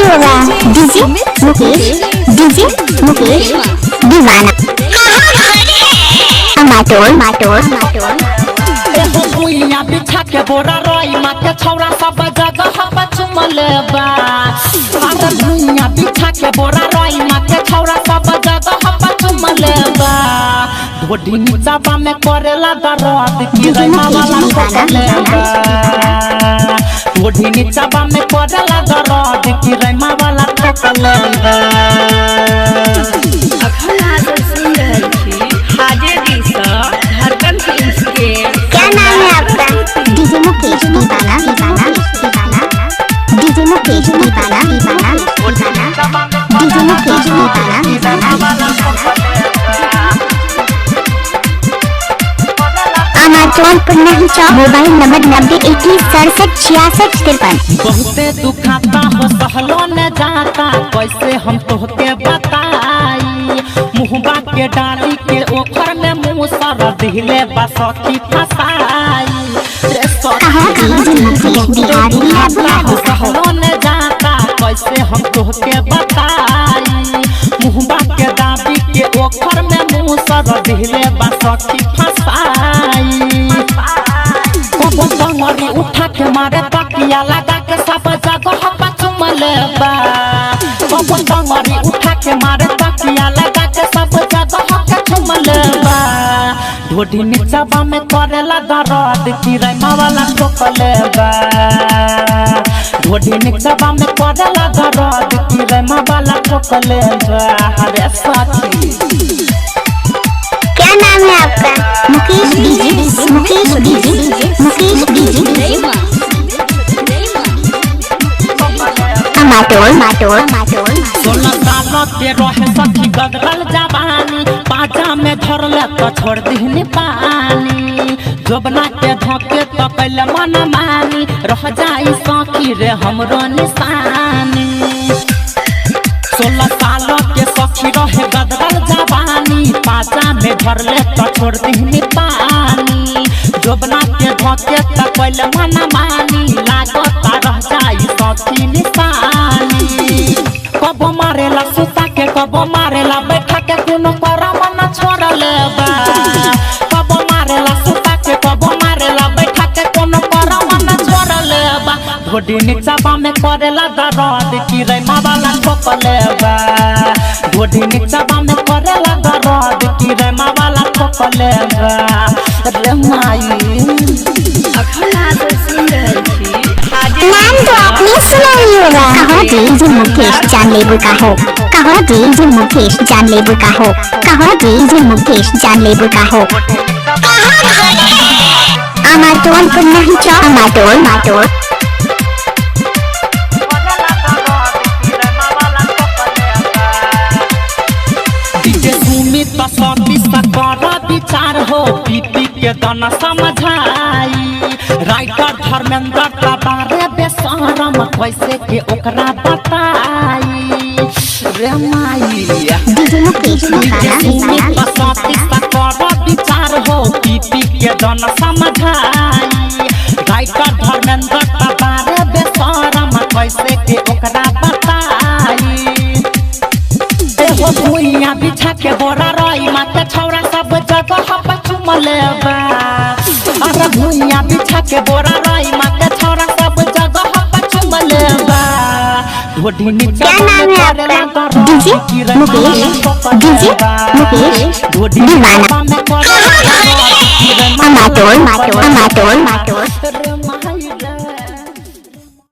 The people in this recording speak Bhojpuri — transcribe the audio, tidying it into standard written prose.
होगा डीजे मुकेश दीवाना माटोल भुइया बिछा के बोरा रोई माँ के छौरा सब जगह चुमल बा। भुइया बिछा के बोरा रोई माँ के छौरा सब जगह चुमल बा। ढोडी नीचाबा में करेला दर्द की रैमा वाला ठोकल बा। ढोडी नीचाबा में करेला दर्द की रैमा वाला ठोकल बा। क्या नाम है आपका? डीजे मुकेश दीवाना डीजे मुकेश दीवाना मोबाइल नंबर 9021676663। बहुते दुखाता हो सहलो न जाता कैसे हम तोहके बताई। मुहबा के डाली के ओखर में मुँह सर दिले बसखी फसाई। सहलो न जाता कैसे हम तोहके बताई। मुहबा के डाली के ओखर में मुँह सर दिले बसखी फसाई। डंगरी उठा के मारे तकिया लगा के सब जगह चुमल बा। डंगरी उठा के मारे तकिया लगा के सब जगह चुमल बा। ढोडी नीचाबा में करेला दर्द की रैमा वाला ठोकल बा। ढोडी नीचाबा में करेला दर्द की रैमा वाला ठोकल बा। हरे साथी क्या नाम है आपका? मुकेश डीजे माटोल 16 साल के रहे सखी गदरल जवानी। पाजा में धरले तो छोड़ दिहनी पानी। जोबना के धोके तो कैल मन मानी। रह जाई सखी रे हमरो निशानी। 16 साल के सखी रहे गदरल जवानी। पाजा में धरले तो छोड़ दिहनी पानी। जोबना के धोके तो कैल मन मानी। लागता रह जाई सखी निशानी। कबो मारेला सुता के कबो मारेला बैठा के कोनो करम न छोड़ल बा। कबो मारेला सुता के कबो मारेला बैठा के कोनो करम न छोड़ल बा। ढोडी नीचाबा में करेला दर्द की रैमा वाला ठोकल बा। ढोडी नीचाबा में करेला दर्द की रैमा वाला ठोकल बा। रे माई नाम तो आपने सुना ही होगा। कहो डीजे मुकेश जानलेवा का हो। कहो डीजे मुकेश जानलेवा का हो। कहो डीजे मुकेश जानलेवा का हो। माटोल को नहीं चो माटोल डीजे सुमित सती सकर विचार हो। पीपी के दाना समझाई। राइटर धर्मेंद्र का बारे बेसरम कैसे के ओकरा बताई। रे माई डीजे मुकेश सुमित सती सकर विचार हो। पीपी के दाना समझाई। राइटर धर्मेंद्र का बारे बेसरम कैसे के ओकरा बताई। भुइया बिछा के बोरा रोई माँ के छौरा सब जगह चुमल बा। अरे भुइया बिछा के बोरा रोई माँ के छौरा सब जगह चुमल बा। ढोडी नीचाबा में करेला दर्द की रैमा वाला ठोकल बा। ढोडी नीचाबा में करेला दर्द की रैमा वाला ठोकल बा।